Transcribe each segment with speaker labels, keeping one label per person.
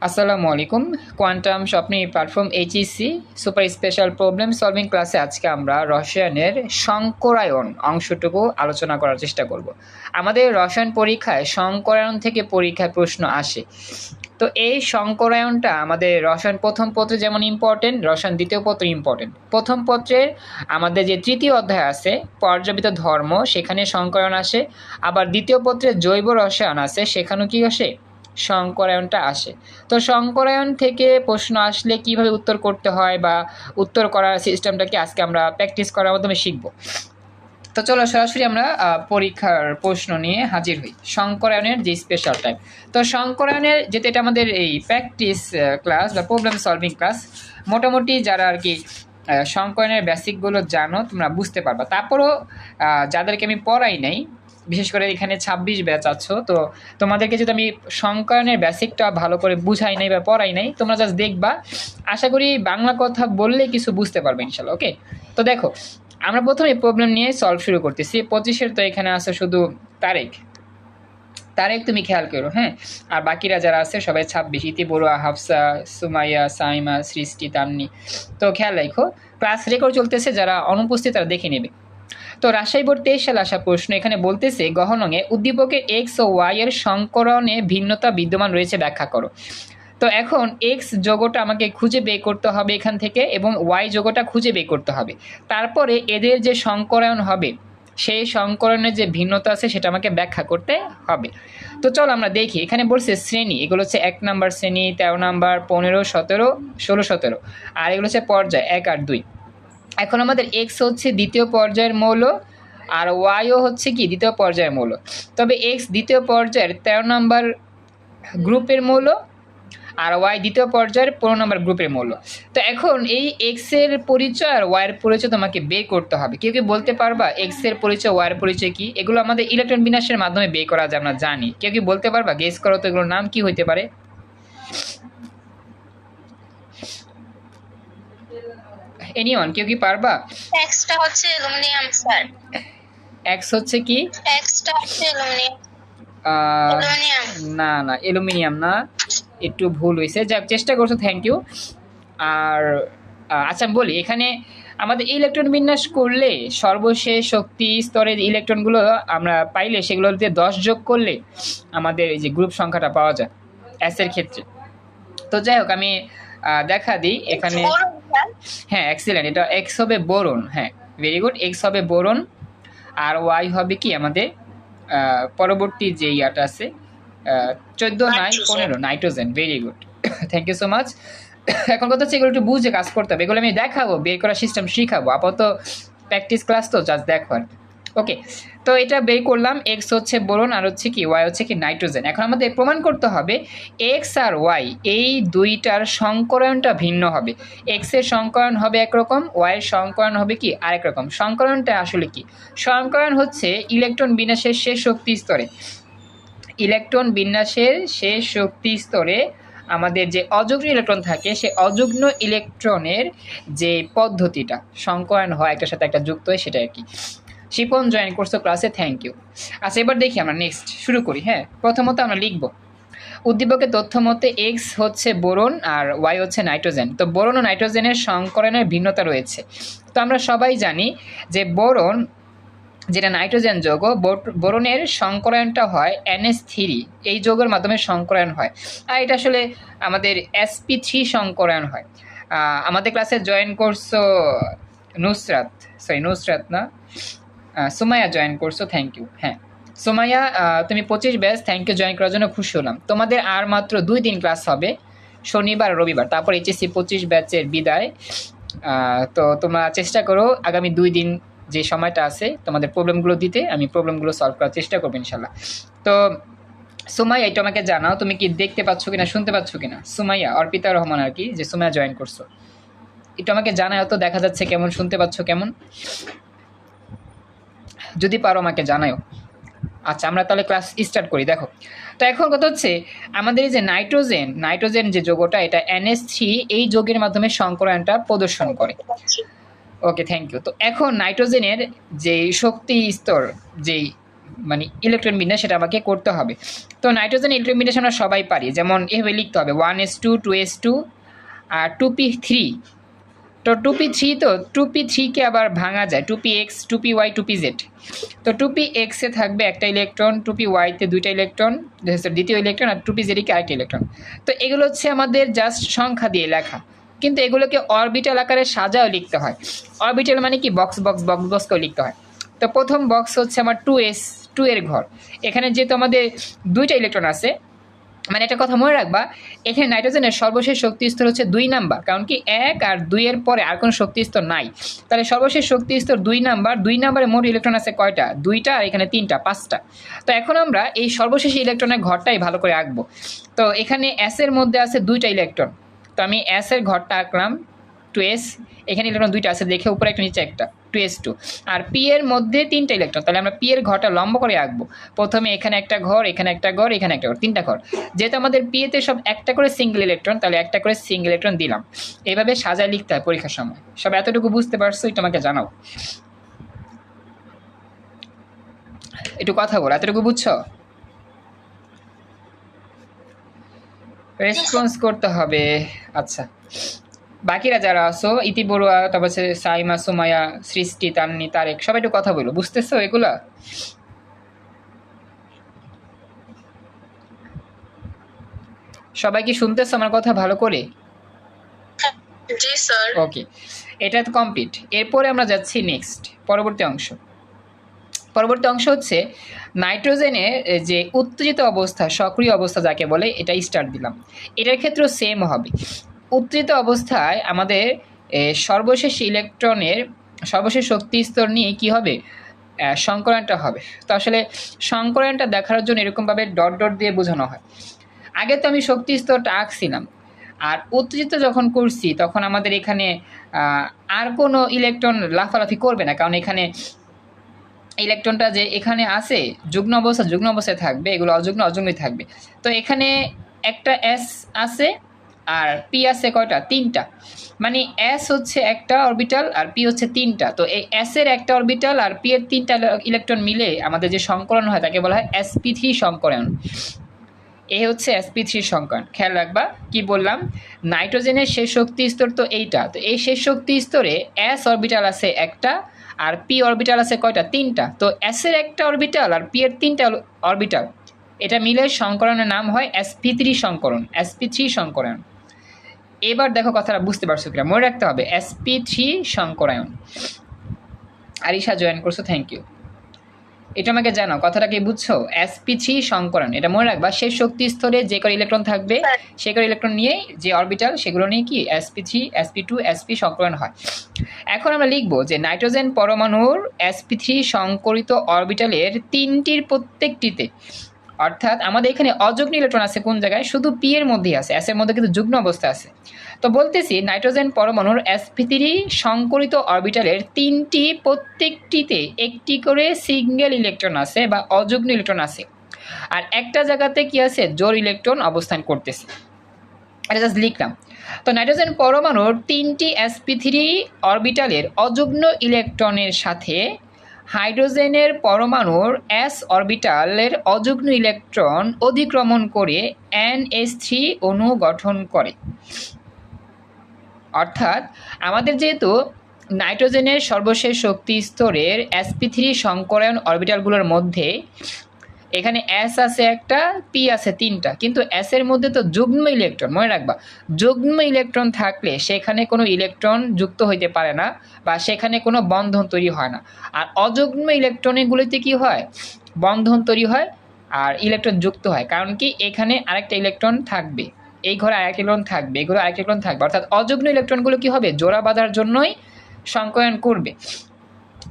Speaker 1: আসসালামু আলাইকুম। কোয়ান্টাম স্বপ্নে platform HEC super special problem solving ক্লাসে আজকে আমরা রসায়নের সংকরায়ন অংশটুকু আলোচনা করার চেষ্টা করব। আমাদের রসায়ন পরীক্ষায় সংকরায়ন থেকে পরীক্ষায় প্রশ্ন আসে। তো এই সংকরায়নটা আমাদের রসায়ন প্রথম পত্রে যেমন ইম্পর্টেন্ট, রসায়ন দ্বিতীয় পত্র ইম্পর্টেন্ট। প্রথম পত্রের আমাদের যে তৃতীয় অধ্যায় আছে পর্যাবৃত ধর্ম, সেখানে সংকরায়ন আসে। আবার দ্বিতীয় পত্রে জৈব রসায়ন আছে, সেখানেও কি আসে? সংকরায়নটা আসে। তো সংকরায়ন থেকে প্রশ্ন আসলে কিভাবে উত্তর করতে হয় বা উত্তর করার সিস্টেমটাকে আজকে আমরা প্র্যাকটিস করার মাধ্যমে শিখব। তো চলো সরাসরি আমরা পরীক্ষার প্রশ্ন নিয়ে হাজির হই। সংকরায়নের যে স্পেশাল টাইপ, তো সংকরায়নের যেটা এটা আমাদের এই প্র্যাকটিস ক্লাস বা প্রবলেম সলভিং ক্লাস, মোটামুটি যারা আর কি সংকরায়নের বেসিকগুলো জানো তোমরা বুঝতে পারবা। তারপরও যাদেরকে আমি পড়াই নাই, বিশেষ করে এখানে 26 ব্যাচ আছো, তো তোমাদেরকে যদি আমি সংকরায়নের বেসিকটা ভালো করে বুঝাই নাই বা পড়াই নাই, তোমরা জাস্ট দেখবা। আশা করি বাংলা কথা বললে কিছু বুঝতে পারবে ইনশাল্লাহ। ওকে, তো দেখো আমরা প্রথমে প্রবলেম নিয়ে সলভ শুরু করতেছি। 25-এর তো এখানে আছে শুধু তারেক। তারেক তুমি খেয়াল করো, হ্যাঁ। আর বাকিরা যারা আছে সবাই 26, ইতি, বড়ুয়া, হাফসা, সুমাইয়া, সাইমা, সৃষ্টি, তান্নি। তো খেয়াল রাখো, ক্লাস রেকর্ড চলতেছে, যারা অনুপস্থিত তারা দেখে নেবে। তো রাজশাহী বোর্ড 23 সালে আসা প্রশ্ন, এখানে বলতেছে গহনঙে উদ্দীপকের এক্স ও ওয়াই এর সংকরণে ভিন্নতা বিদ্যমান রয়েছে, ব্যাখ্যা করো। তো এখন এক্স যোগটা আমাকে খুঁজে বের করতে হবে এখান থেকে, এবং ওয়াই যোগটা খুঁজে বের করতে হবে। তারপরে এদের যে সংকরায়ন হবে, সেই সংকরণের যে ভিন্নতা আছে সেটা আমাকে ব্যাখ্যা করতে হবে। তো চলো আমরা দেখি। এখানে বলছে শ্রেণী, এগুলো হচ্ছে 1 নম্বর শ্রেণী, 13 নম্বর, 15, 17, 16, 17। আর এগুলো হচ্ছে পর্যায় 1 আর 2। এখন আমাদের এক্স হচ্ছে দ্বিতীয় পর্যায়ের মৌল, আর ওয়াইও হচ্ছে কি দ্বিতীয় পর্যায়ের মৌল। তবে এক্স দ্বিতীয় পর্যায়ের 13 নম্বর গ্রুপের মৌল, আর ওয়াই দ্বিতীয় পর্যায়ের 15 নম্বর গ্রুপের মৌল। তো এখন এই এক্স এর পরিচয় আর ওয়াই এর পরিচয় তোমাকে বের করতে হবে। কেউ কি বলতে পারবা এক্স এর পরিচয়, ওয়াই এর পরিচয় কি? এগুলো আমাদের ইলেকট্রন বিন্যাসের মাধ্যমে বের করা যায়, আমরা জানি। কেউ কি বলতে পারবা? গেস করো তো এগুলোর নাম কি হইতে পারে? এনিওয়ান, কেউ কি পারবা?
Speaker 2: এক্সটা হচ্ছে অ্যালুমিনিয়াম স্যার।
Speaker 1: এক্স হচ্ছে কি?
Speaker 2: এক্সটা হচ্ছে অ্যালুমিনিয়াম।
Speaker 1: না না, অ্যালুমিনিয়াম না, একটু ভুল হয়েছে। যাক, চেষ্টা করছো, থ্যাংক ইউ। আর আচ্ছা বলি, এখানে আমাদের ইলেকট্রন বিন্যাস করলে সর্বশেষ শক্তি স্তরের ইলেকট্রনগুলো আমরা পাইলে সেগুলোতে 10 যোগ করলে আমাদের এই যে গ্রুপ সংখ্যাটা পাওয়া যায় এস এর ক্ষেত্রে। তো যাই হোক, আমি দেখা দিই এখানে। হ্যাঁ, এক্সিলেন্ট, এটা এক্স হবে বোরন। হ্যাঁ, ভেরি গুড, এক্স হবে বোরন। আর ওয়াই হবে কি আমাদের পরবর্তী যে ইয়াটা আছে 14 নাই 15 nitrogen. Very good, thank you so much. এখন কথা হচ্ছে এগুলো একটু বুঝে কাজ করতে হবে, এগুলো আমি দেখাবো, বের করার সিস্টেম শিখাবো। আপাতত প্র্যাকটিস ক্লাস, তো জাস্ট দেখো আর। ওকে, তো এটা বের করলাম, এক্স হচ্ছে বোরন আর হচ্ছে কি ওয়াই হচ্ছে কি নাইট্রোজেন। এখন আমাদের প্রমাণ করতে হবে এক্স আর ওয়াই এই দুইটার সংকরায়নটা ভিন্ন হবে। এক্স এর সংকরায়ন হবে একরকম, ওয়াই এর সংকরায়ন হবে কি আরেক রকম। সংকরায়নটা আসলে কি? সংকরায়ন হচ্ছে ইলেকট্রন বিন্যাসের শেষ শক্তি স্তরে, ইলেকট্রন বিন্যাসের শেষ শক্তি স্তরে আমাদের যে অযুগ্ম ইলেকট্রন থাকে, সে অযুগ্ম ইলেকট্রনের যে পদ্ধতিটা সংকরায়ন হয় একটার সাথে একটা যুক্ত হয়, সেটা আর কি। শিপন জয়েন করছো ক্লাসে, থ্যাংক ইউ। আচ্ছা, এবার দেখি আমরা নেক্সট শুরু করি। হ্যাঁ, প্রথমত আমরা লিখব উদ্দীপকের তথ্য মতে এক্স হচ্ছে বোরন আর ওয়াই হচ্ছে নাইট্রোজেন। তো বোরন ও নাইট্রোজেনের সংকরণের ভিন্নতা রয়েছে। তো আমরা সবাই জানি যে বোরন যেটা নাইট্রোজেন যৌগ, বোরনের সংকরায়নটা হয় NH3, এই যৌগের মাধ্যমে সংকরায়ন হয়। আর এটা আসলে আমাদের sp3 সংকরায়ন হয়। আমাদের ক্লাসে জয়েন করছো নুসরাত, নুসরাত না, সুমাইয়া জয়েন করছো, থ্যাংক ইউ। হ্যাঁ সুমাইয়া, তুমি 25 ব্যাচ, থ্যাংক ইউ জয়েন করার জন্য, খুশি হলাম। তোমাদের আর মাত্র 2 দিন ক্লাস হবে, শনিবার রবিবার, তারপর এইচএসসি 25 ব্যাচের বিদায়। তো তোমরা চেষ্টা করো আগামী 2 দিন যে সময়টা আছে তোমাদের প্রবলেমগুলো দিতে, আমি প্রবলেমগুলো সলভ করার চেষ্টা করবো ইনশাল্লাহ। তো সুমাইয়া, এটা আমাকে জানাও তুমি কি দেখতে পাচ্ছ কিনা, শুনতে পাচ্ছ কিনা। সুমাইয়া, অর্পিতা রহমান আর কি, যে সুমাইয়া জয়েন করছো, একটু আমাকে জানাও তো, দেখা যাচ্ছে কেমন, শুনতে পাচ্ছ কেমন, যদি পারো আমাকে জানাও। আচ্ছা, আমরা তাহলে ক্লাস স্টার্ট করি। দেখো, তো এখন কথা হচ্ছে আমাদের এই যে নাইট্রোজেন যে যৌগটা, এটা NH3 এই যৌগের মাধ্যমে সংকরায়নটা প্রদর্শন করে। ওকে, থ্যাংক ইউ। তো এখন নাইট্রোজেনের যে শক্তি স্তর, যেই মানে ইলেকট্রন বিন্যাস সেটা আমাকে করতে হবে। তো নাইট্রোজেন ইলেকট্রন বিন্যাস আমরা সবাই পারি, যেমন এভাবে লিখতে হবে 1s2 2s2 আর 2p3। তো 2p3, তো 2p3কে আবার ভাঙা যায় 2px 2py 2pz। তো 2px এ থাকবে একটা ইলেকট্রন, 2py তে দুইটা ইলেকট্রন, দ্বিতীয় ইলেকট্রন, আর 2pz কে আরেকটা ইলেকট্রন। তো এগুলো হচ্ছে আমাদের জাস্ট সংখ্যা দিয়ে লেখা, কিন্তু এগুলোকে অরবিটাল আকারে সাজাও লিখতে হয়। অরবিটাল মানে কি বক্স বক্স বক্স বক্স করে লিখতে হয়। তো প্রথম বক্স হচ্ছে আমার 2s2 এর ঘর। এখানে যেহেতু আমাদের দুইটা ইলেকট্রন আছে, মানে একটা কথা মনে রাখবা, এখানে নাইট্রোজেনের সর্বশেষ শক্তি স্তর হচ্ছে 2 নাম্বার, কারণ কি 1 আর 2 এর পরে আর কোনো শক্তি স্তর নাই। তাহলে সর্বশেষ শক্তি স্তর 2 নাম্বার। 2 নাম্বারে মোট ইলেকট্রন আছে কয়টা? 2টা, আর এখানে 3টা, 5টা। তো এখন আমরা এই সর্বশেষ ইলেকট্রনের ঘরটাই ভালো করে আঁকবো। তো এখানে এস এর মধ্যে আছে 2টা ইলেকট্রন, তো আমি এস এর ঘরটা আঁকলাম 2s। এখানে ইলেকট্রন 2টা আছে, দেখে উপরে একটা নিচে একটা, 2s2। আর পি এর মধ্যে 3টা ইলেকট্রন, তাহলে আমরা পি এর ঘরটা লম্ব করে আঁকবো। প্রথমে এখানে একটা ঘর, এখানে একটা ঘর, এখানে একটা ঘর, 3টা ঘর। যেহেতু আমাদের পি এতে সব একটা করে সিঙ্গেল ইলেকট্রন, তাহলে একটা করে সিঙ্গেল ইলেকট্রন দিলাম। এইভাবে সাজায় লিখতে হয় পরীক্ষার সময়। সব এতটুকু বুঝতে পারছো? এটা আমাকে জানাও, একটু কথা বলো। এতটুকু বুঝছো? রেসপন্স করতে হবে। আচ্ছা, বাকিরা যারা আছো, ইতি বড়ুয়া, তারপর হচ্ছে সাইমা, সুমায়া, সৃষ্টি, তান্নি, তারেক, সবাই একটু কথা বলো। বুঝতেছো এগুলা? সবাই কি শুনতেছো আমার কথা ভালো করে?
Speaker 2: জি স্যার।
Speaker 1: ওকে, এটা তো কমপ্লিট। এরপরে আমরা যাচ্ছি নেক্সট পরবর্তী অংশ। পরবর্তী অংশ হচ্ছে নাইট্রোজেনের যে উত্তেজিত অবস্থা, সক্রিয় অবস্থা যাকে বলে, এটা স্টার্ট দিলাম। এটার ক্ষেত্রেও সেম হবে। উত্তেজিত অবস্থায় আমাদের সর্বশেষ ইলেকট্রনের সর্বশেষ শক্তি স্তর নিয়ে কি হবে? সংকরায়নটা হবে। তো আসলে সংকরায়নটা দেখার জন্য এরকমভাবে ডট ডট দিয়ে বোঝানো হয়। আগে তো আমি শক্তি স্তরটা আঁকছিলাম, আর উত্তেজিত যখন করছি তখন আমাদের এখানে আর কোনো ইলেকট্রন লাফালাফি করবে না, কারণ এখানে ইলেকট্রনটা যে এখানে আছে যুগ্ম অবস্থায় থাকবে, এগুলো অযুগ্মই থাকবে। তো এখানে একটা এস আছে, আর পি আছে কয়টা? 3টা। মানে এস হচ্ছে একটা অরবিটাল আর পি হচ্ছে 3টা। তো এই এস এর একটা অরবিটাল আর পি এর 3টা ইলেকট্রন মিলে আমাদের যে সংকরণ হয় তাকে বলা হয় sp3 সংকরণ। এ হচ্ছে sp3 সংকরণ। খেয়াল রাখবা কি বললাম, নাইট্রোজেনের শেষ শক্তি স্তর তো এইটা। তো এই শেষ শক্তি স্তরে এস অরবিটাল আছে একটা, আর পি অরবিটাল আছে কয়টা? 3টা। তো এস এর একটা অরবিটাল আর পি এর 3টা অরবিটাল, এটা মিলে সংকরণের নাম হয় sp3 সংকরণ, sp3 সংকরণ। এবার দেখো কথাটা বুঝতে পারছো কিনা, মনে রাখতে হবে sp3 সংকরায়ন। আরিশা জয়েন করছো, থ্যাংক ইউ। এটা আমাকে জানাও, কথাটা কি বুঝছো? sp3 সংকরণ, এটা মনে রাখবা। শেষ শক্তি স্তরে যে করে ইলেকট্রন থাকবে সে করে ইলেকট্রন নিয়ে যে অরবিটাল, সেগুলো নিয়ে কি sp3 sp2 sp সংকরণ হয়। এখন আমরা লিখবো যে নাইট্রোজেন পরমাণুর sp3 সংকরিত অরবিটালের 3টির প্রত্যেকটিতে, অর্থাৎ আমাদের এখানে অযুগ্ম ইলেকট্রন আছে কোন জায়গায়? শুধু পি এর মধ্যেই আছে, এস এর মধ্যে কিন্তু যুগ্ম অবস্থা আছে। তো বলতেছি নাইট্রোজেন পরমাণুর sp3 সংকরিত অরবিটালের 3টি প্রত্যেকটিতে একটি করে সিঙ্গেল ইলেকট্রন আছে বা অযুগ্ম ইলেকট্রন আছে, আর একটা জায়গাতে কি আছে? জোড় ইলেকট্রন অবস্থান করতেছে। এটা জাস্ট লিখলাম। তো নাইট্রোজেন পরমাণুর 3টি sp3 অরবিটালের অযুগ্ম ইলেকট্রনের সাথে হাইড্রোজেনের পরমাণুর s অরবিটালের অযুগ্ম ইলেকট্রন অধিক্রমণ করে NH3 অণু গঠন করে। অর্থাৎ আমাদের যেহেতু নাইট্রোজেনের সর্বশেষ শক্তি স্তরের sp3 সংকরায়ন অরবিটালগুলোর মধ্যে এখানে এস আছে একটা, পি আছে 3টা, কিন্তু এস এর মধ্যে তো যুগ্ম ইলেকট্রন, মনে রাখবা যুগ্ম ইলেকট্রন থাকলে সেখানে কোনো ইলেকট্রন যুক্ত হইতে পারে না বা সেখানে কোনো বন্ধন তৈরি হয় না। আর অযুগ্ম ইলেকট্রনগুলিতে কি হয়? বন্ধন তৈরি হয় আর ইলেকট্রন যুক্ত হয়। কারণ কি এখানে আরেকটা ইলেকট্রন থাকবে, এই ঘরে আরেকটা ইলেকট্রন থাকবে, এগুলো আরেকটা ইলেকট্রন থাকবে, অর্থাৎ অযুগ্ম ইলেকট্রনগুলো কি হবে? জোড়া বাঁধার জন্যই সংকরণ করবে।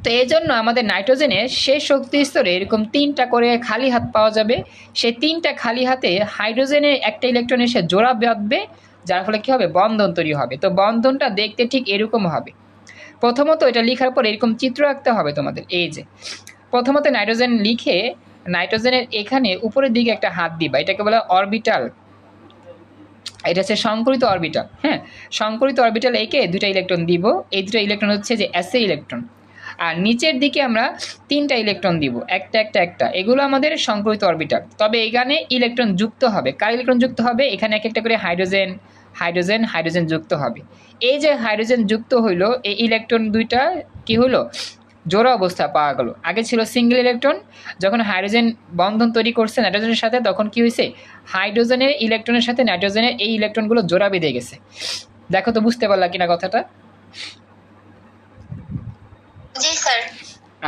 Speaker 1: তো এই জন্য আমাদের নাইট্রোজেনের শেষ শক্তি স্তরে এরকম 3টা করে খালি হাত পাওয়া যাবে। সেই 3টা খালি হাতে হাইড্রোজেনের একটা ইলেকট্রন এসে জোড়া বাঁধবে, যার ফলে কী হবে? বন্ধন তৈরি হবে। তো বন্ধনটা দেখতে ঠিক এরকম হবে। প্রথমত এটা লেখার পর এরকম চিত্র আঁকতে হবে তোমাদের। এই যে প্রথমত নাইট্রোজেন লিখে নাইট্রোজেনের এখানে উপরের দিকে একটা হাত দিবা, এটাকে বলা অরবিটাল। এটা হচ্ছে সংকরিত অরবিটাল। হ্যাঁ, সংকরিত অরবিটাল একে 2টা ইলেকট্রন দিব। এই 2টা ইলেকট্রন হচ্ছে যে এস এ ইলেকট্রন। আর নিচের দিকে আমরা 3টা ইলেকট্রন দিব, একটা। এগুলো আমাদের সংকরিত অরবিটাল। তবে এখানে ইলেকট্রন যুক্ত হবে। কার ইলেকট্রন যুক্ত হবে? এখানে একটা করে হাইড্রোজেন যুক্ত হবে। এই যে হাইড্রোজেন যুক্ত হইলো, এই ইলেকট্রন দুইটা কি হলো? জোড়া অবস্থা পাওয়া গেল। আগে ছিল সিঙ্গেল ইলেকট্রন, যখন হাইড্রোজেন বন্ধন তৈরি করছে নাইট্রোজেনের সাথে, তখন কি হয়েছে? হাইড্রোজেনের ইলেকট্রনের সাথে নাইট্রোজেনের এই ইলেকট্রনগুলো জোড়া বেঁধে গেছে। দেখো তো বুঝতে পারলা কিনা কথাটা?
Speaker 2: জি স্যার।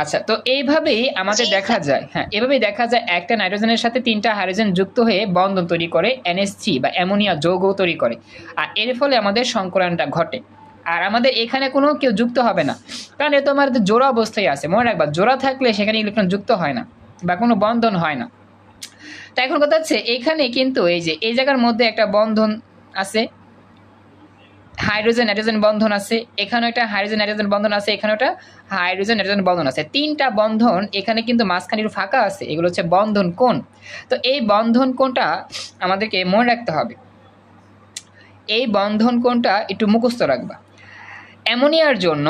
Speaker 1: আচ্ছা, তো এইভাবেই আমাদের দেখা যায়, এভাবেই দেখা যায় একটা নাইট্রোজেনের সাথে 3টা হাইড্রোজেন যুক্ত হয়ে বন্ধন তৈরি করে, NH3 বা অ্যামোনিয়া যৌগ তৈরি করে। আর এর ফলে আমাদের সংকরণটা ঘটে। আর আমাদের এখানে কোনো কেউ যুক্ত হবে না, কারণ এ তো আমাদের জোড়া অবস্থায় আছে। মনে রাখবা, জোড়া থাকলে সেখানে ইলেকট্রন যুক্ত হয় না বা কোনো বন্ধন হয় না। তো এখন কথা হচ্ছে, এখানে কিন্তু এই জায়গার মধ্যে একটা বন্ধন আছে, হাইড্রোজেন নাইট্রোজেন বন্ধন আছে, এখানেও একটা হাইড্রোজেন নাইট্রোজেন বন্ধন আছে, এখানেও একটা হাইড্রোজেন নাইট্রোজেন বন্ধন আছে। 3টা বন্ধন এখানে কিন্তু মাঝখানে একটু ফাঁকা আছে, এগুলো হচ্ছে বন্ধন কোণ। তো এই বন্ধন কোণটা আমাদেরকে মনে রাখতে হবে। এই বন্ধন কোণটা একটু মুখস্থ রাখবা। অ্যামোনিয়ার জন্য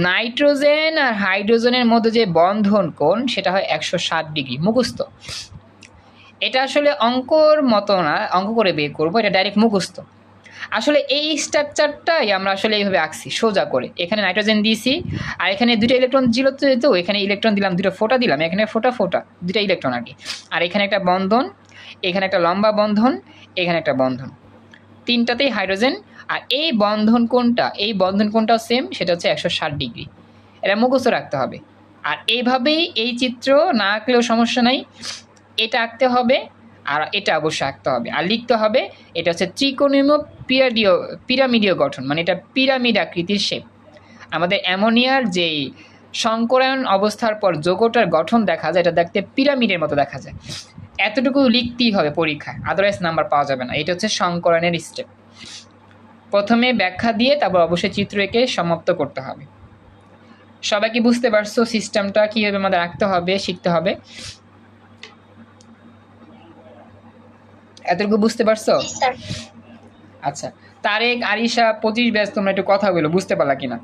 Speaker 1: নাইট্রোজেন আর হাইড্রোজেনের মধ্যে যে বন্ধন কোণ, সেটা হয় 160 ডিগ্রি। মুখস্থ। এটা আসলে অঙ্কর মতো না, অঙ্ক করে বের করবো, এটা ডাইরেক্ট মুখস্থ। আসলে এই স্ট্রাকচারটাই আমরা আসলে এইভাবে আঁকছি সোজা করে। এখানে নাইট্রোজেন দিয়েছি, আর এখানে 2টা ইলেকট্রন ছিল, তো এখানে ইলেকট্রন দিলাম, 2টা ফোঁটা দিলাম, এখানে ফোঁটা 2টা ইলেকট্রন আর কি। আর এখানে একটা বন্ধন, এখানে একটা লম্বা বন্ধন, এখানে একটা বন্ধন, 3টাতেই হাইড্রোজেন। আর এই বন্ধন কোণটাও সেম, সেটা হচ্ছে 160 ডিগ্রি। এটা মুখস্থ রাখতে হবে। আর এইভাবেই এই চিত্র না আঁকলেও সমস্যা নাই, এটা আঁকতে হবে আর এটা অবশ্যই আঁকতে হবে। আর লিখতে হবে এটা হচ্ছে ত্রিকোণীয় পিরামিডীয় গঠন, মানে এটা পিরামিড আকৃতির শেপ। আমাদের অ্যামোনিয়ার যেই সংকরায়ন অবস্থার পর যৌগটার গঠন দেখা যায়, এটা দেখতে পিরামিডের মতো দেখা যায়। এতটুকু লিখতেই হবে পরীক্ষায়, আদারওয়াইজ নাম্বার পাওয়া যাবে না। এটা হচ্ছে সংকরায়নের স্টেপ। প্রথমে ব্যাখ্যা দিয়ে তারপর অবশ্যই চিত্র এঁকে সমাপ্ত করতে হবে। সবাই কি বুঝতে পারছো সিস্টেমটা কীভাবে আমাদের আঁকতে হবে, শিখতে হবে? এতটুকু বুঝতে পারছো? আচ্ছা, তারেক, আরিশা, 25 ব্যাচ, তোমরা একটু কথা বলো, বুঝতে পারলা কিনা?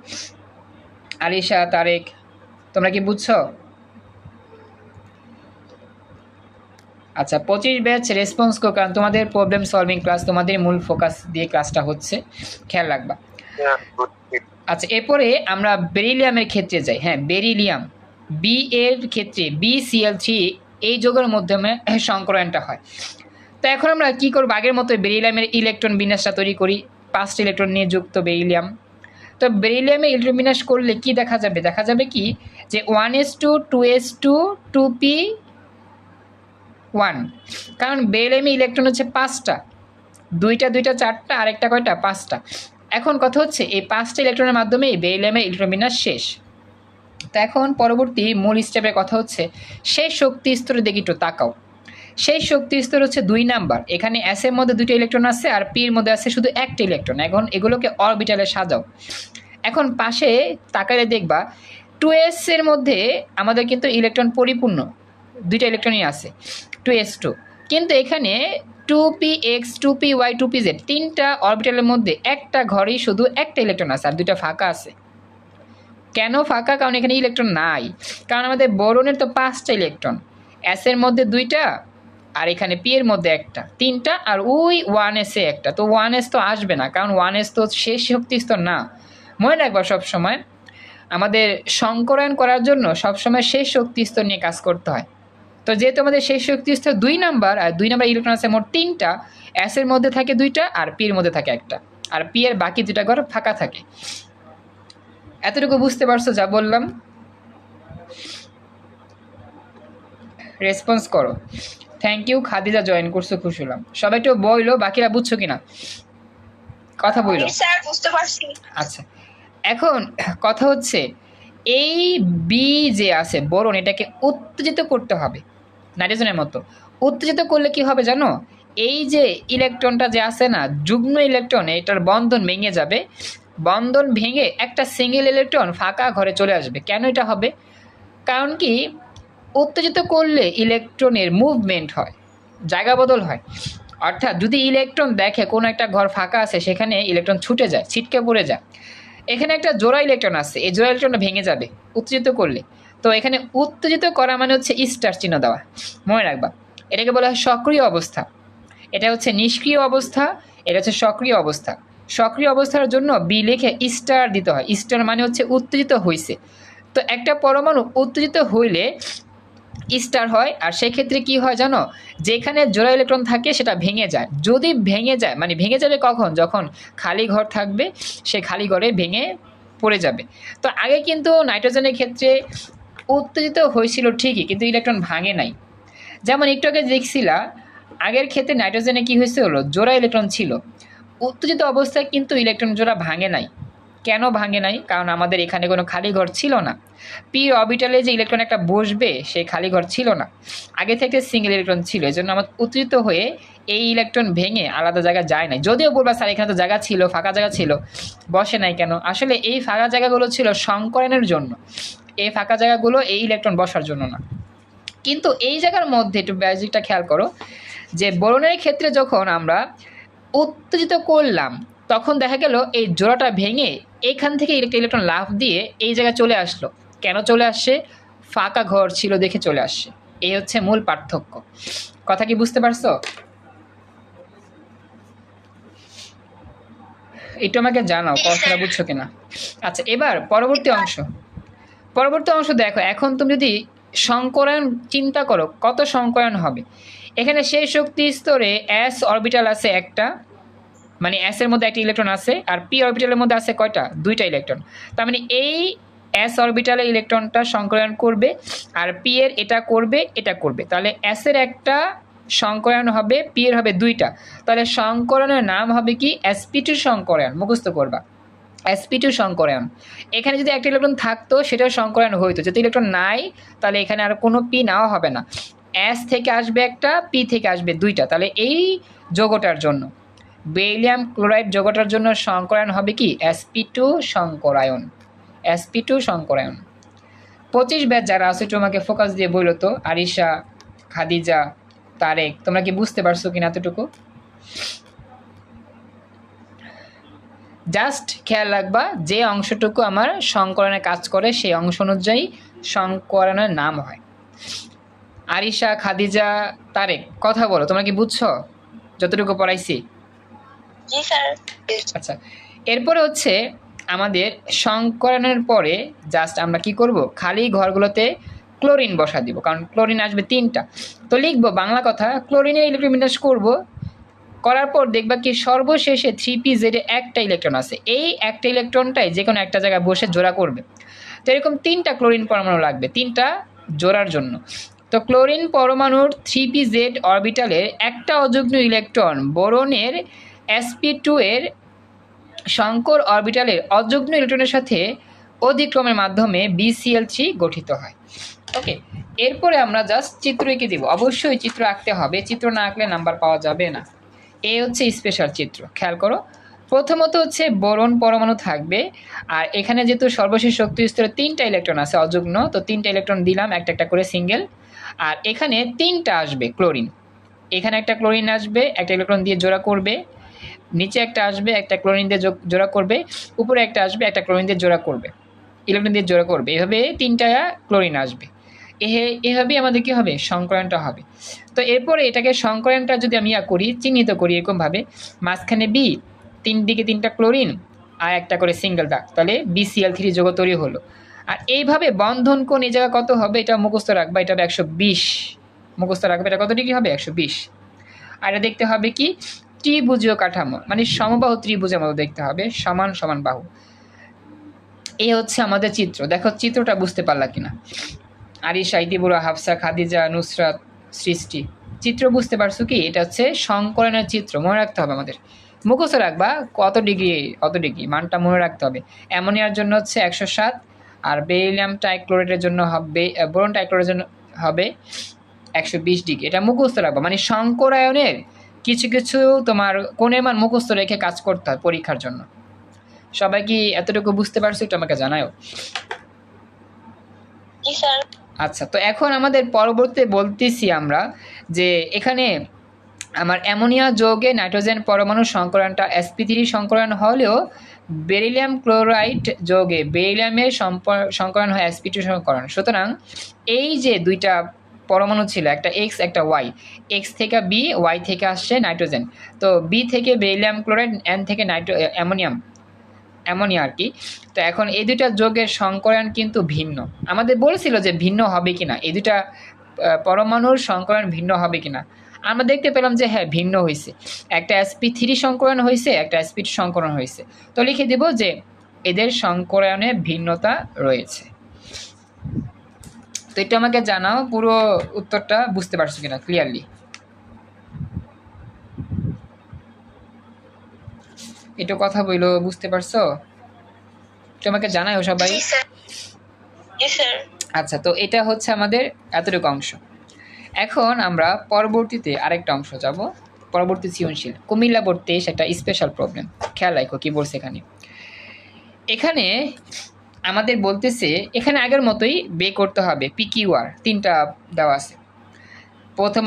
Speaker 1: আরিশা, তারেক, তোমরা কি বুঝছো? আচ্ছা, 25 ব্যাচ রেসপন্স করো, কারণ তোমাদের প্রবলেম সলভিং ক্লাস, তোমাদের মূল ফোকাস দিয়ে ক্লাসটা হচ্ছে, খেয়াল রাখবা। আচ্ছা, এরপরে আমরা বেরিলিয়ামের ক্ষেত্রে যাই। বেরিলিয়াম বি এর ক্ষেত্রে BCl3 এই যৌগের মাধ্যমে সংকরায়নটা হয়। তো এখন আমরা কি করব? আগের মতো বেরিলিয়ামের ইলেকট্রন বিন্যাসটা তৈরি করি। 5টি ইলেকট্রন নিয়ে যুক্ত বেরিলিয়াম। তো বেরিলিয়ামে ইলেকট্রন বিন্যাস করলে কি দেখা যাবে? দেখা যাবে কি যে 1s2 2s2 2p1, কারণ বেরিলিয়ামে ইলেকট্রন হচ্ছে 5টা, 2টা 4টা, আরেকটা কয়টা? 5টা। এখন কথা হচ্ছে এই 5টা ইলেকট্রনের মাধ্যমে বেরিলিয়ামের ইলেকট্রন বিন্যাস শেষ। তো এখন পরবর্তী মূল স্টেপের কথা হচ্ছে সেই শক্তি স্তরে দেখি একটু তাকাও। সেই শক্তি স্তর হচ্ছে 2 নাম্বার। এখানে S এর মধ্যে 2টা ইলেকট্রন আছে আর P এর মধ্যে আছে শুধু একটা ইলেকট্রন। এখন এগুলোকে অরবিটালে সাজাও। এখন পাশে তাকালে দেখবা 2s এর মধ্যে আমাদের কিন্তু ইলেকট্রন পরিপূর্ণ, 2টা ইলেকট্রনই আছে, 2s2। কিন্তু এখানে 2px 2py 2pz 3টা অরবিটালের মধ্যে একটা ঘরেই শুধু একটা ইলেকট্রন আছে আর 2টা ফাঁকা আছে। কেন ফাঁকা? কারণ এখানে ইলেকট্রন নাই। কারণ আমাদের বোরনের তো 5টা ইলেকট্রন, S এর মধ্যে 2টা, আর এখানে P এর মধ্যে একটা, 3টা, আর ওই 1s এ একটা। তো 1s তো আসবে না, কারণ 1s তো শেষ শক্তি স্তর না। মনে রাখবা সবসময় আমাদের সংকরায়ন করার জন্য সবসময় শেষ শক্তি স্তর নিয়ে কাজ করতে হয়। তো যেহেতু আমাদের শেষ শক্তি স্তর 2 নাম্বার, আর 2 নাম্বার ইলেকট্রন আছে মোট 3টা, S এর মধ্যে থাকে 2টা আর P এর মধ্যে থাকে একটা, আর P এর বাকি 2টা ঘর ফাঁকা থাকে। এতটুকু বুঝতে পারছো যা বললাম? রেসপন্স করো। থ্যাংক ইউ, খাদিজা জয়েন করছো, খুশি হলাম। সবাই একটু বইলো, বাকিরা বুঝছো কিনা কথা বইলো।
Speaker 2: স্যার বুঝতে পারছি।
Speaker 1: আচ্ছা, এখন কথা হচ্ছে এই বি যে আছে বোরন, এটাকে উত্তেজিত করতে হবে নাইট্রোজেনের মতো। উত্তেজিত করলে কি হবে জানো? এই যে ইলেকট্রনটা যে আছে না, যুগ্ম ইলেকট্রন, এটার বন্ধন ভেঙে যাবে। বন্ধন ভেঙে একটা সিঙ্গেল ইলেকট্রন ফাঁকা ঘরে চলে আসবে। কেন এটা হবে? কারণ কি, উত্তেজিত করলে ইলেকট্রনের মুভমেন্ট হয়, জায়গা বদল হয়। অর্থাৎ যদি ইলেকট্রন দেখে কোনো একটা ঘর ফাঁকা আছে, সেখানে ইলেকট্রন ছুটে যায়, ছিটকে পড়ে যায়। এখানে একটা জোড়া ইলেকট্রন আছে, এই জোড়া ইলেকট্রনটা ভেঙে যাবে উত্তেজিত করলে। তো এখানে উত্তেজিত করা মানে হচ্ছে স্টার চিহ্ন দেওয়া, মনে রাখবা। এটাকে বলা হয় সক্রিয় অবস্থা, এটা হচ্ছে নিষ্ক্রিয় অবস্থা, এটা হচ্ছে সক্রিয় অবস্থা। সক্রিয় অবস্থার জন্য বি লিখে স্টার দিতে হয়, স্টার মানে হচ্ছে উত্তেজিত হয়েছে। তো একটা পরমাণু উত্তেজিত হইলে স্টার হয়, আর সেক্ষেত্রে কি হয় জানো, যেখানে জোড়া ইলেকট্রন থাকে সেটা ভেঙে যায়। যদি ভেঙে যায় মানে ভেঙে যাবে কখন, যখন খালি ঘর থাকবে, সে খালি ঘরে ভেঙে পড়ে যাবে। তো আগে কিন্তু নাইট্রোজেনের ক্ষেত্রে উত্তেজিত হয়েছিল ঠিকই, কিন্তু ইলেকট্রন ভাঙে নাই। যেমন একটু আগে দেখছিলা, আগের ক্ষেত্রে নাইট্রোজেনে কি হয়েছে হলো, জোড়া ইলেকট্রন ছিল, উত্তেজিত অবস্থায় কিন্তু ইলেকট্রন জোড়া ভাঙে নাই। কেন ভাঙে নাই? কারণ আমাদের এখানে কোনো খালি ঘর ছিল না। পি অরবিটালে যে ইলেকট্রন একটা বসবে সেই খালি ঘর ছিল না, আগে থেকে সিঙ্গেল ইলেকট্রন ছিল। এই জন্য আমার উত্তেজিত হয়ে এই ইলেকট্রন ভেঙে আলাদা জায়গায় যায় নাই। যদিও বলবা স্যার এখানে তো জায়গা ছিল, ফাঁকা জায়গা ছিল, বসে নাই কেন? আসলে এই ফাঁকা জায়গাগুলো ছিল সংকরণের জন্য, এই ফাঁকা জায়গাগুলো এই ইলেকট্রন বসার জন্য না। কিন্তু এই জায়গার মধ্যে একটু ব্যাজিকটা খেয়াল করো, যে বোরনের ক্ষেত্রে যখন আমরা উত্তেজিত করলাম তখন দেখা গেল এই জোড়াটা ভেঙে এইখান থেকে একটা ইলেকট্রন লাফ দিয়ে এই জায়গায় চলে আসলো। কেন চলে আসছে? ফাঁকা ঘর ছিল দেখে চলে আসছে। এই হচ্ছে মূল পার্থক্য। কথা কি বুঝতে পারছো? একটু আমাকে জানাও কথাটা বুঝছো কিনা। আচ্ছা, এবার পরবর্তী অংশ দেখো। এখন তুমি যদি সংকরায়ন চিন্তা করো, কত সংকরায়ন হবে। এখানে সেই শক্তি স্তরে এস অরবিটাল আছে একটা, মানে এস এর মধ্যে একটা ইলেকট্রন আছে, আর পি অরবিটালের মধ্যে আছে কয়টা? দুইটা ইলেকট্রন। তার মানে এই এস অরবিটালে ইলেকট্রনটা সংকরায়ন করবে, আর পি এর এটা করবে, এটা করবে। তাহলে এস এর একটা সংকরায়ন হবে, পি এর হবে দুইটা। তাহলে সংকরায়নের নাম হবে কি? sp2 সংকরায়ন। মুখস্থ করবা, sp2 সংকরায়ন। এখানে যদি একটা ইলেকট্রন থাকতো সেটাও সংকরায়ন হইতো, যদি ইলেকট্রন নাই তাহলে এখানে আর কোনো পি নেওয়া হবে না। এস থেকে আসবে একটা, পি থেকে আসবে দুইটা। তাহলে এই যৌগটার জন্য, বেরিলিয়াম ক্লোরাইড যৌগটার জন্য সংকরায়ন হবে কি? sp2 সংকরায়ন, sp2 সংকরায়ন। 25 ব্যাচ যারা আছে তোমাকে ফোকাস দিয়ে বললো তো, আরিশা, খাদিজা, তারেক, তোমরা কি বুঝতে পারছো কিনা এতটুকু? জাস্ট খেয়াল রাখবা যে অংশটুকু আমার সংকরণে কাজ করে সেই অংশ অনুযায়ী সংকরণের নাম হয়। আরিশা, খাদিজা, তারেক কথা বলো, তোমরা কি বুঝছো যতটুকু পড়াইছি?
Speaker 2: জি স্যার।
Speaker 1: আচ্ছা, এরপরে হচ্ছে আমাদের সংকরণের পরে জাস্ট আমরা কি করব, খালি ঘরগুলোতে ক্লোরিন বসা দিব, কারণ ক্লোরিন আসবে 3টা। তো লিখবো বাংলা কথা, ক্লোরিনের ইলেকট্রোবিন্যাস করব, করার পর দেখবা কি সর্বশেষে 3pz এ একটা ইলেকট্রন আছে, এই একটা ইলেকট্রনটাই যে কোনো একটা জায়গায় বসে জোড়া করবে। তো এরকম 3টা ক্লোরিন পরমাণু লাগবে 3টা জোড়ার জন্য। তো ক্লোরিন পরমাণুর 3pz অরবিটালের একটা অযুগ্ম ইলেকট্রন বোরনের sp2 এর সংকর অরবিটালের অযুগ্ম ইলেকট্রনের সাথে অধিক্রমের মাধ্যমে BCl3 গঠিত হয়। ওকে, এরপরে আমরা জাস্ট চিত্র এঁকে দিব। অবশ্যই চিত্র আঁকতে হবে, চিত্র না আঁকলে নাম্বার পাওয়া যাবে না। এই হচ্ছে স্পেশাল চিত্র, খেয়াল করো। প্রথমত হচ্ছে বোরন পরমাণু থাকবে, আর এখানে যেহেতু সর্বশেষ শক্তি স্তরে 3টা ইলেকট্রন আছে অযুগ্ম, তো 3টা ইলেকট্রন দিলাম একটা একটা করে সিঙ্গেল। আর এখানে 3টা আসবে ক্লোরিন, এখানে একটা ক্লোরিন আসবে, একটা ইলেকট্রন দিয়ে জোড়া করবে, নিচে একটা আসবে, একটা ক্লোরিন দিয়ে জোড়া করবে, উপরে একটা আসবে, একটা ক্লোরিন দিয়ে জোড়া করবে, ইলেকট্রন দিয়ে জোড়া করবে। এভাবে 3টা ক্লোরিন আসবে। এভাবেই আমাদের কী হবে, সংকরণটা হবে। তো এরপরে এটাকে সংকরণটা যদি আমি করি, চিহ্নিত করি এরকমভাবে, মাঝখানে বি, 3 দিকে 3টা ক্লোরিন আর একটা করে সিঙ্গেল দাগ, তাহলে BCl3 যৌগ তৈরি হলো। আর এইভাবে বন্ধন কোণ এই জায়গা কত হবে এটা মুখস্থ রাখবা, এটা হবে 120 মুখস্থ রাখবে। এটা কত ডিগ্রি হবে? 120। আর এটা দেখতে হবে কি ত্রিভুজীয় কাঠামো, মানে সমবাহু ত্রিভুজের মতো দেখতে হবে, সমান সমান বাহু। এই হচ্ছে আমাদের চিত্র। দেখো চিত্রটা বুঝতে পারলা কিনা? আরিশা, ইতিবুরা, হাফসা, খাদিজা, নুসরাত, সৃষ্টি, চিত্র বুঝতে পারছো কি? এটা হচ্ছে সংকলনের চিত্র, মনে রাখতে হবে আমাদের, মুখস্থ রাখবা কত ডিগ্রি কত ডিগ্রি মানটা মনে রাখতে হবে। অ্যামোনিয়ার জন্য হচ্ছে 107, আর বেরিলিয়াম ট্রাইক্লোরেটের জন্য হবে, বোরন ট্রাইক্লোরেটের জন্য হবে 120 ডিগ্রি। এটা মুখস্থ রাখবা, মানে সংকরায়নের কিছু কিছু তোমার কোণের মান মুখস্থ রেখে কাজ করতে হয় পরীক্ষার জন্য। সবাই কি এতটুকু বুঝতে পারছো? একটু আমাকে জানাও।
Speaker 2: জি স্যার।
Speaker 1: আচ্ছা, তো এখন আমাদের পরবর্তীতে বলতেছি আমরা যে এখানে আমার অ্যামোনিয়া যৌগে নাইট্রোজেন পরমাণুর সংকরণটা sp3 সংকরণ হলেও বেরিলিয়াম ক্লোরাইড যৌগে বেরিলিয়ামের সংকরণ হয় sp2 সংকরণ। সুতরাং এই যে দুইটা পরমাণু ছিল, একটা এক্স একটা ওয়াই, এক্স থেকে বি, ওয়াই থেকে আসছে নাইট্রোজেন, তো বি থেকে বেরিলিয়াম ক্লোরাইড, এন থেকে অ্যামোনিয়া আর কি। তো এখন এই দুইটা যৌগের সংকরণ কিন্তু ভিন্ন। আমাদের বলেছিল যে ভিন্ন হবে কিনা, এই দুইটা পরমাণুর সংকরণ ভিন্ন হবে কিনা। আমরা দেখতে পেলাম যে হ্যাঁ ভিন্ন হয়েছে, একটা sp3 সংকরণ হয়েছে, একটা sp2 সংকরণ হয়েছে। তো লিখে দেব যে এদের সংকরণে ভিন্নতা রয়েছে। তো এটা আমাকে জানাও পুরো উত্তরটা বুঝতে পারছো কিনা ক্লিয়ারলি। একটু কথা বইলো, বুঝতে পারছো? তোমাকে জানাও সবাই।
Speaker 2: জি স্যার। জি স্যার।
Speaker 1: আচ্ছা, তো এটা হচ্ছে আমাদের এতটুকু অংশ। এখন আমরা পরবর্তীতে আরেকটা অংশ যাব, পরবর্তী সৃজনশীল কুমিল্লা বোর্ড 23 একটা স্পেশাল প্রবলেম। খেয়াল রাখো কি বলছে এখানে। এখানে আমাদের বলতেছে এখানে আগের মতোই বে করতে হবে PQR, তিনটা দেওয়া আছে। প্রথম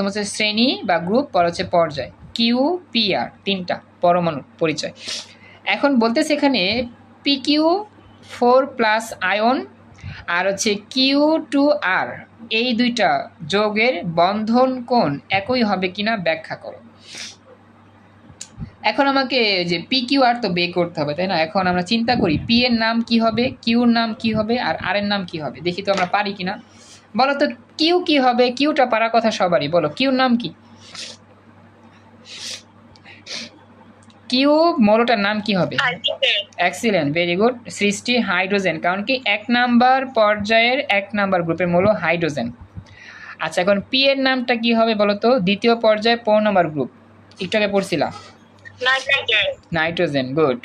Speaker 1: হচ্ছে শ্রেণী বা গ্রুপ, পর হচ্ছে পর্যায়, QPR, তিনটা পরমাণু পরিচয়। এখন বলতেছে এখানে PQ4+ আয়ন আর হচ্ছে Q2R, এই দুইটা যৌগের বন্ধন কোণ একই হবে কিনা ব্যাখ্যা করো। এখন আমাকে যে PQR তো বের করতে হবে, তাই না? এখন আমরা চিন্তা করি P এর নাম কি হবে, Q এর নাম কি হবে, আর R এর নাম কি হবে, দেখি তো আমরা পারি কিনা। বলো তো Q কি হবে? কিউটা পারার কথা সবারই, বলো Q এর নাম কি? কিউ মৌলটার নাম কি হবে? Excellent, very good. সৃষ্টি হাইড্রোজেন, কারণ কি 1 নাম্বার পর্যায়ের 1 নাম্বার গ্রুপের মৌল হাইড্রোজেন। আচ্ছা, এখন পি এর নামটা কি হবে বলো তো? দ্বিতীয় পর্যায়ে 4 নাম্বার গ্রুপ, একটু আগে পড়ছিলাম নাইট্রোজেন, গুড।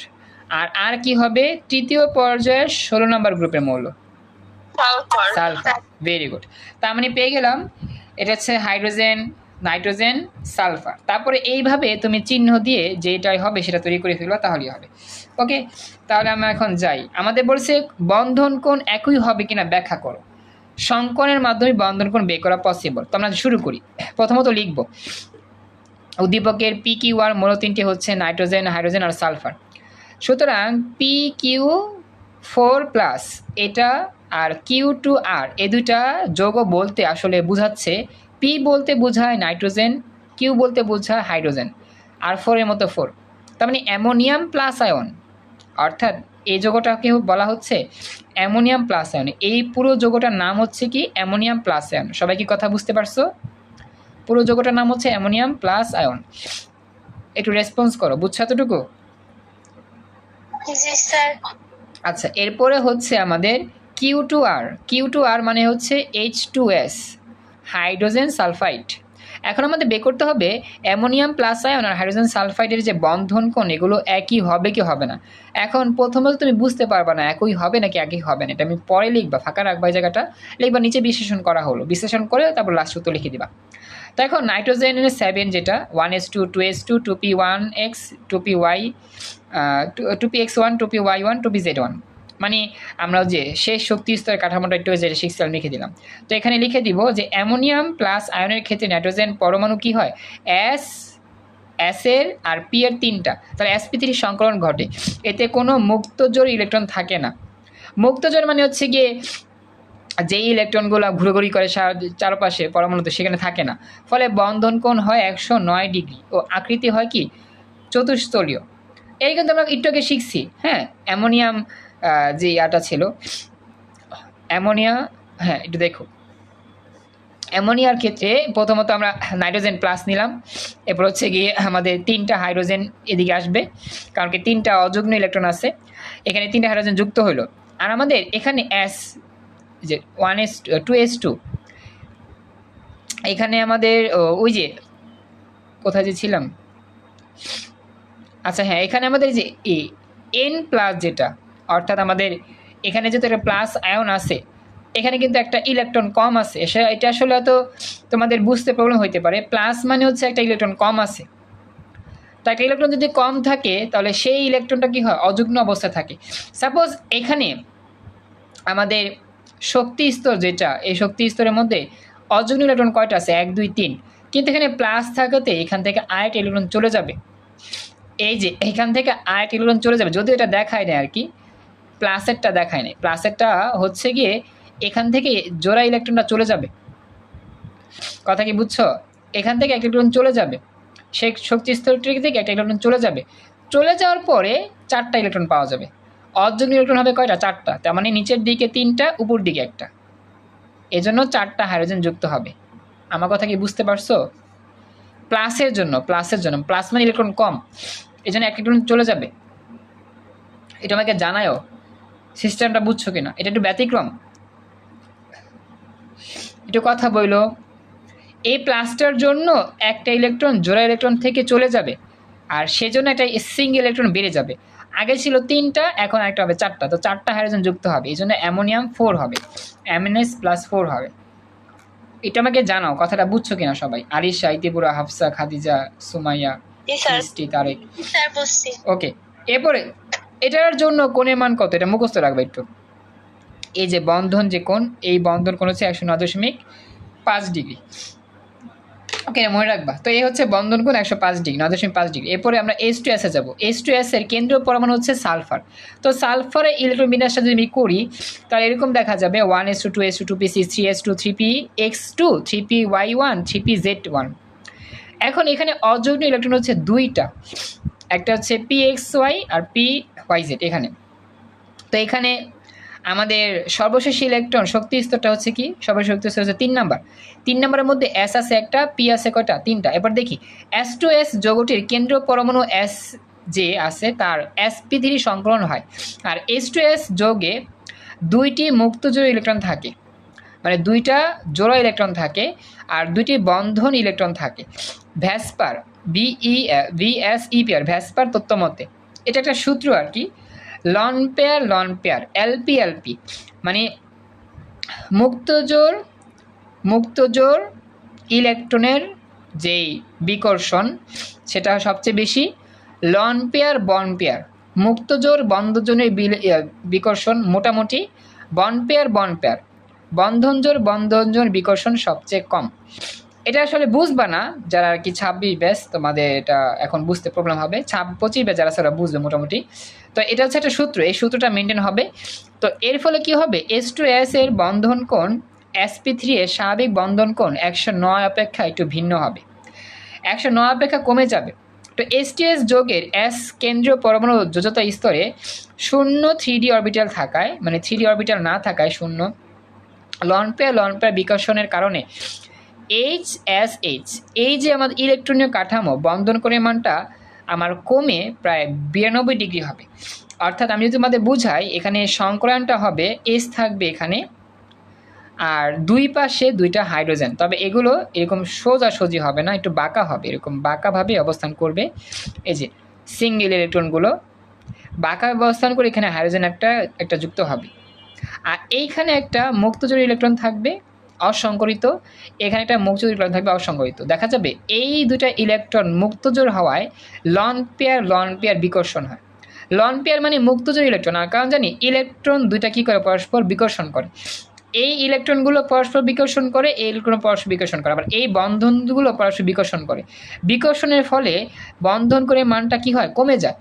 Speaker 1: আর আর কি হবে? তৃতীয় পর্যায়ের 16 নাম্বার গ্রুপের মৌল সালফার, ভেরি গুড। তার মানে পেয়ে গেলাম এটা হচ্ছে হাইড্রোজেন, নাইট্রোজেন, সালফার। তারপরে এইভাবে তুমি চিহ্ন দিয়ে যেটাই হবে সেটা তৈরি করে ফেলবা, তাহলেই হবে। ওকে, তাহলে আমরা এখন যাই। আমাদের বলছে বন্ধন কোণ একই হবে কিনা ব্যাখ্যা করো। সংকরণের মাধ্যমে বন্ধন কোণ বের করা পসিবল। তো আমরা শুরু করি। প্রথমত লিখব উদ্দীপকের PQR মৌল তিনটি হচ্ছে নাইট্রোজেন, হাইড্রোজেন আর সালফার। সুতরাং PQ4+ এটা আর Q2R, এই দুইটা যৌগ বলতে আসলে বোঝাচ্ছে, P বলতে বোঝায় নাইট্রোজেন, Q বলতে বোঝায় হাইড্রোজেন, আর 4 এর মতো 4, তার মানে অ্যামোনিয়াম প্লাস আয়ন। অর্থাৎ এই যৌগটাকে বলা হচ্ছে অ্যামোনিয়াম প্লাস আয়ন। এই পুরো যৌগটার নাম হচ্ছে কি? Ammonium plus ion. সবাই কি কথা বুঝতে পারছো? পুরো যৌগটার নাম হচ্ছে অ্যামোনিয়াম প্লাস আয়ন। একটু রেসপন্স করো, বুঝছো এতটুকু?
Speaker 2: জি স্যার।
Speaker 1: আচ্ছা, এরপরে হচ্ছে আমাদের Q2R। Q2R মানে হচ্ছে H2S, হাইড্রোজেন সালফাইড। এখন আমাদের বের করতে হবে অ্যামোনিয়াম প্লাস আয়ন আর হাইড্রোজেন সালফাইডের যে বন্ধন কোণ, এগুলো একই হবে কি হবে না। এখন প্রথমত তুমি বুঝতে পারবা না একই হবে নাকি একই হবে না, এটা আমি পরে লিখবা, ফাঁকা রাখবা এই জায়গাটা, লিখবা নিচে বিশ্লেষণ করা হলো, বিশ্লেষণ করে তারপর লাস্ট উত্তর লিখে দিবা। তো এখন নাইট্রোজেনের 7 যেটা 1s2 2s2 2p1x 2py 2px1 2py1 2pz1, মানে আমরা যে শেষ শক্তি স্তরের কাঠামোটা একটু শিখছিলাম লিখে দিলাম। তো এখানে লিখে দিব যে অ্যামোনিয়াম প্লাস আয়নের ক্ষেত্রে নাইট্রোজেন পরমাণু কি হয়? এস এর আর পি এর তিনটা, তাহলে sp3 সংকলন ঘটে। এতে কোনো মুক্তজোড় ইলেকট্রন থাকে না। মুক্তজোড় মানে হচ্ছে গিয়ে যেই ইলেকট্রনগুলো ঘুরোঘুরি করে চারপাশে পরমাণুতে, সেখানে থাকে না। ফলে বন্ধন কোণ হয় 109 ডিগ্রি ও আকৃতি হয় কি? চতুস্তলীয়। এই কিন্তু আমরা একটু আগে শিখছি। হ্যাঁ, অ্যামোনিয়াম যে ইয়াটা ছিল অ্যামোনিয়া, হ্যাঁ একটু দেখো, অ্যামোনিয়ার ক্ষেত্রে প্রথমত আমরা নাইট্রোজেন প্লাস নিলাম, এরপর হচ্ছে গিয়ে আমাদের 3টা হাইড্রোজেন এদিকে আসবে, কারণ কি 3টা অযুগ্ম ইলেকট্রন আছে, এখানে 3টা হাইড্রোজেন যুক্ত হলো। আর আমাদের এখানে এস যে 2s2, এখানে আমাদের ওই যে কোথায় যে ছিলাম, আচ্ছা হ্যাঁ, এখানে আমাদের যে N+ যেটা, অর্থাৎ আমাদের এখানে যেহেতু একটা প্লাস আয়ন আছে, এখানে কিন্তু একটা ইলেকট্রন কম আছে। এটা আসলে হয়তো তোমাদের বুঝতে প্রবলেম হইতে পারে। প্লাস মানে হচ্ছে একটা ইলেকট্রন কম আছে, তো একটা ইলেকট্রন যদি কম থাকে তাহলে সেই ইলেকট্রনটা কি হয়? অযুগ্ম অবস্থায় থাকে। সাপোজ এখানে আমাদের শক্তি স্তর যেটা, এই শক্তি স্তরের মধ্যে অযুগ্ম ইলেকট্রন কয়টা আছে? 1 2 3, কিন্তু এখানে প্লাস থাকাতে এখান থেকে আরেকটা ইলেকট্রন চলে যাবে। এই যে এখান থেকে আরেকটা ইলেকট্রন চলে যাবে, যদিও এটা দেখায় না আর কি, প্লাসেরটা দেখায় না। প্লাসেরটা হচ্ছে গিয়ে এখান থেকে জোড়া ইলেকট্রনটা চলে যাবে। কথা কি বুঝছো? এখান থেকে একটা ইলেকট্রন চলে যাবে, সেই শক্তি স্তরটি থেকে একটা ইলেকট্রন চলে যাবে। চলে যাওয়ার পরে 4টা ইলেকট্রন পাওয়া যাবে। অযুগ্ম ইলেকট্রন হবে কয়টা? 4টা। তার মানে নিচের দিকে 3টা, উপর দিকে 1টা, এজন্য 4টা হাইড্রোজেন যুক্ত হবে। আমার কথা কি বুঝতে পারছো? প্লাসের জন্য প্লাস মানে ইলেকট্রন কম, এই জন্য একটা ইলেকট্রন চলে যাবে। এটা আমাকে জানায়ও সিস্টেমটা বুঝছো কিনা, এটা একটু ব্যতিক্রম, একটু কথা বইলো। এই প্লাসটার জন্য একটা ইলেকট্রন জোড়া ইলেকট্রন থেকে চলে যাবে, আর সেজন্য একটা সিঙ্গেল ইলেকট্রন বেড়ে যাবে। আগে ছিল 3টা, এখন একটা হবে 4টা, তো 4টা হাইড্রোজেন যুক্ত হবে, এই জন্য অ্যামোনিয়াম 4 হবে, MnS+4 হবে। এটা আমাকে জানাও কথাটা বুঝছো কিনা সবাই? আলিশা, ইতিপুরা, হাফসা, খাদিজা, সুমাইয়া,
Speaker 2: জি স্যার।
Speaker 1: মিষ্টি, তারেক।
Speaker 2: স্যার বুঝছি।
Speaker 1: ওকে, এরপরে এটার জন্য কোণের মান কত এটা মুখস্থ রাখবে একটু। এই যে বন্ধন যে কোণ, এই বন্ধন কোণ হচ্ছে 109.5 ডিগ্রি। ওকে, মনে রাখবা। তো এই হচ্ছে বন্ধন কোণ 105 ডিগ্রি, 9.5 ডিগ্রি। এরপরে আমরা H2S এ যাবো। H2S এর কেন্দ্রীয় পরমাণু হচ্ছে সালফার। তো সালফারের ইলেকট্রন বিন্যাসটা যদি আমি করি তাহলে এরকম দেখা যাবে 1s2 2s2 2p6 3s2 3px2 3py1 3pz1। এখন এখানে অযৌগ্ম ইলেকট্রন হচ্ছে 2টা, একটা হচ্ছে pxy আর pyz এখানে। তো এখানে আমাদের সর্বশেষ ইলেকট্রন শক্তি স্তরটা হচ্ছে কি? সর্বশেষ শক্তি স্তর হচ্ছে 3 নাম্বার। 3 নাম্বারের মধ্যে S আছে একটা, P আছে কয়টা? 3টা। এবার দেখি S2S যৌগটির কেন্দ্রীয় পরমাণু S যে আছে তার sp3 সংকলন হয়, আর H2S যৌগে 2টি মুক্ত জোড়া ইলেকট্রন থাকে, মানে 2টা জোড়া ইলেকট্রন থাকে আর 2টি বন্ধন ইলেকট্রন থাকে। ভ্যাসপার VSEPR ভ্যাসপার তত্ত্ব মতে এটা একটা সূত্র আর কি, লন পেয়ার LP মানে মুক্তজোড় ইলেকট্রনের যেই বিকর্ষণ সেটা সবচেয়ে বেশি। লন পেয়ার বন্ড পেয়ার, মুক্তজোড় বন্ধনজোড়ের বিকর্ষণ মোটামুটি, বন্ড পেয়ার বন্ধনজোড় বিকর্ষণ সবচেয়ে কম। এটা আসলে বুঝবা না যারা আর কি 26 ব্যাচ, তোমাদের এটা এখন বুঝতে প্রবলেম হবে। 25 ব্যাচ যারা সেটা বুঝবে মোটামুটি। তো এটা হচ্ছে একটা সূত্র, এই সূত্রটা মেনটেন হবে। তো এর ফলে কি হবে? H2S এর বন্ধন কোণ sp3 এর স্বাভাবিক বন্ধন কোণ 109 অপেক্ষা একটু ভিন্ন হবে, 109 অপেক্ষা কমে যাবে। তো H2S যৌগের S কেন্দ্রীয় পরমাণু যোজ্যতা স্তরে 0 3d অরবিটাল থাকায়, মানে 3d অরবিটাল না থাকায় 0, লন পেয়ার বিকর্ষণের কারণে HSH এই যে আমাদের ইলেকট্রনীয় কাঠামো বন্ধন কোণের মানটা আমার কমে প্রায় 92 ডিগ্রি হবে। অর্থাৎ আমি যদি তোমাদের বুঝাই, এখানে সংকরায়নটা হবে S থাকবে এখানে, আর দুই পাশে 2টা হাইড্রোজেন, তবে এগুলো এরকম সোজাসুজি হবে না, একটু বাঁকা হবে, এরকম বাঁকাভাবে অবস্থান করবে। এই যে সিঙ্গেল ইলেকট্রনগুলো বাঁকা অবস্থান করে এখানে হাইড্রোজেন একটা যুক্ত হবে, আর এইখানে একটা মুক্তজোড় ইলেকট্রন থাকবে অসংকরিত, এখানে একটা মুক্তজোড় ইলেকট্রন থাকবে অসংকরিত। দেখা যাবে এই 2টা ইলেকট্রন মুক্তজোড় হওয়ায় লন পেয়ার বিকর্ষণ হয়। লন পেয়ার মানে মুক্তজোড় ইলেকট্রন, আর কারণ জানি ইলেকট্রন 2টা কী করে? পরস্পর বিকর্ষণ করে। এই ইলেকট্রনগুলো পরস্পর বিকর্ষণ করে, এই ইলেকট্রন পরস্পর বিকর্ষণ করে, আবার এই বন্ধনগুলো পরস্পর বিকর্ষণ করে। বিকর্ষণের ফলে বন্ধন করে মানটা কি হয়? কমে যায়।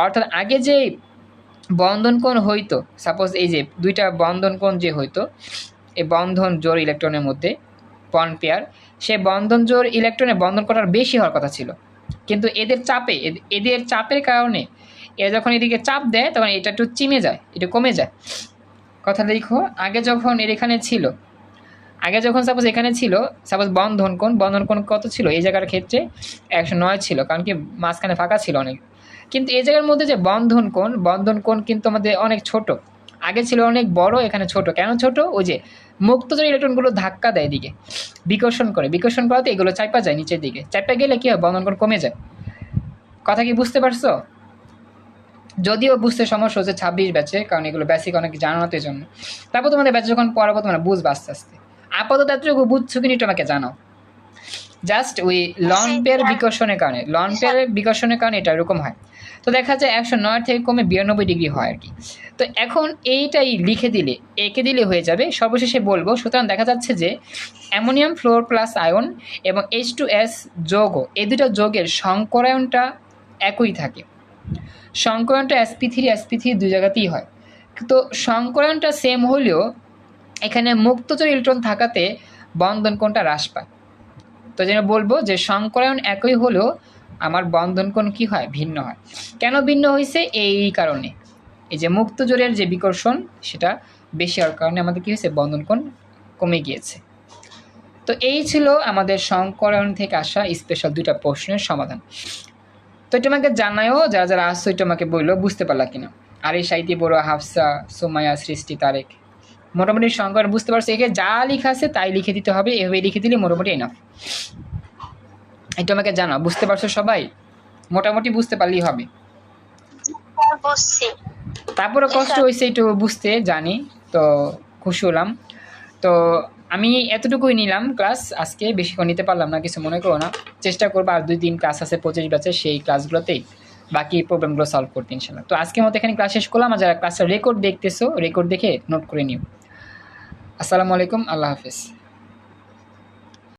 Speaker 1: অর্থাৎ আগে যে বন্ধন কোণ হইতো, সাপোজ এই যে 2টা বন্ধন কোণ যে হইতো এই বন্ধন জোড় ইলেকট্রনের মধ্যে বন্ড পেয়ার, সে বন্ধন জোড় ইলেকট্রনে বন্ধন করার বেশি হওয়ার কথা ছিল, কিন্তু এদের চাপের কারণে এরা যখন এদিকে চাপ দেয় তখন এটা একটু চিমে যায়, এটা কমে যায়। কথা দেখো, আগে যখন এখানে ছিল, সাপোজ এখানে ছিল, সাপোজ বন্ধন কোণ কত ছিল? এই জায়গার ক্ষেত্রে 109 ছিল, কারণ কি মাঝখানে ফাঁকা ছিল অনেক। কিন্তু এই জায়গার মধ্যে যে বন্ধন কোণ কিন্তু আমাদের অনেক ছোট, আগে ছিল অনেক বড়, এখানে ছোট। কেন ছোট? ওই যে মুক্তজোড় ইলেকট্রনগুলো ধাক্কা দেয় এদিকে, বিকর্ষণ করাতে এগুলো চাপা যায় নিচের দিকে, চাপা গেলে কি হয়? বন্ধন কোণ কমে যায়। কথা কি বুঝতে পারছো? যদিও বুঝতে সমস্যা হচ্ছে 26 ব্যাচে, কারণ এগুলো বেসিক অনেক জানো না, জন্য। তারপর তোমাদের ব্যাচে যখন পড়াবো তোমরা বুঝবে আস্তে আস্তে। আপাতত এতটুকু বুঝছো কিনা একটু আমাকে জানাও। জাস্ট ওই লন পেয়ার বিকর্ষণের কারণে এটা এরকম হয়। তো দেখা যায় 109 থেকে কমে 92 ডিগ্রি হয় আর কি। তো এখন এইটাই এঁকে দিলে হয়ে যাবে। সর্বশেষে বলবো, সুতরাং দেখা যাচ্ছে যে অ্যামোনিয়াম ফ্লোর প্লাস আয়ন এবং H2S যৌগ, এই দুটো যৌগের সংকরায়নটা একই থাকে। সংকরায়নটা sp3 দুই জায়গাতেই হয়। তো সংকরায়নটা সেম হলেও এখানে মুক্তচর ইলেকট্রন থাকাতে বন্ধন কোণটা হ্রাস পায়। তো যেন বলবো যে সংকরায়ন একই হলেও আমার বন্ধন কোণ কি হয়, ভিন্ন হয়। কেন ভিন্ন হয়েছে? এই কারণে, এই যে মুক্তজোড়ের যে বিকর্ষণ সেটা বেশি হওয়ার কারণে আমাদের কি হয়েছে, বন্ধন কোণ কমে গিয়েছে। তো এই ছিল আমাদের সংকরায়ন থেকে আসা স্পেশাল দুইটা প্রশ্নের সমাধান। তো এটা আমাকে জানায়ও, যারা যারা আসছো এটা আমাকে বললো বুঝতে পারলা কিনা। আর এই সাইতি বড়, হাফসা, সুমাইয়া, সৃষ্টি, তারেক, মোটামুটি সংকরায়ন বুঝতে পারছো। এখানে যা লেখা আছে তাই লিখে দিতে হবে, এভাবে লিখে দিলে মোটামুটি এনাফ। এটা আমাকে জানাও, বুঝতে পারছো সবাই? মোটামুটি বুঝতে পারলেই হবে। তারপরে কষ্ট হয়েছে একটু বুঝতে, জানি, তো খুশি হলাম। তো আমি এতটুকুই নিলাম ক্লাস আজকে, বেশিক্ষণ নিতে পারলাম না, কিছু মনে করো না। চেষ্টা করবো আর 2 দিন ক্লাস আছে 25 ব্যাচের, সেই ক্লাসগুলোতেই বাকি প্রবলেমগুলো সলভ করতে ইনশাল্লাহ। তো আজকের মতো এখানে ক্লাস শেষ করলাম। আর যারা ক্লাসের রেকর্ড দেখতেছো, রেকর্ড দেখে নোট করে নিও। আসসালামু আলাইকুম, আল্লাহ হাফেজ।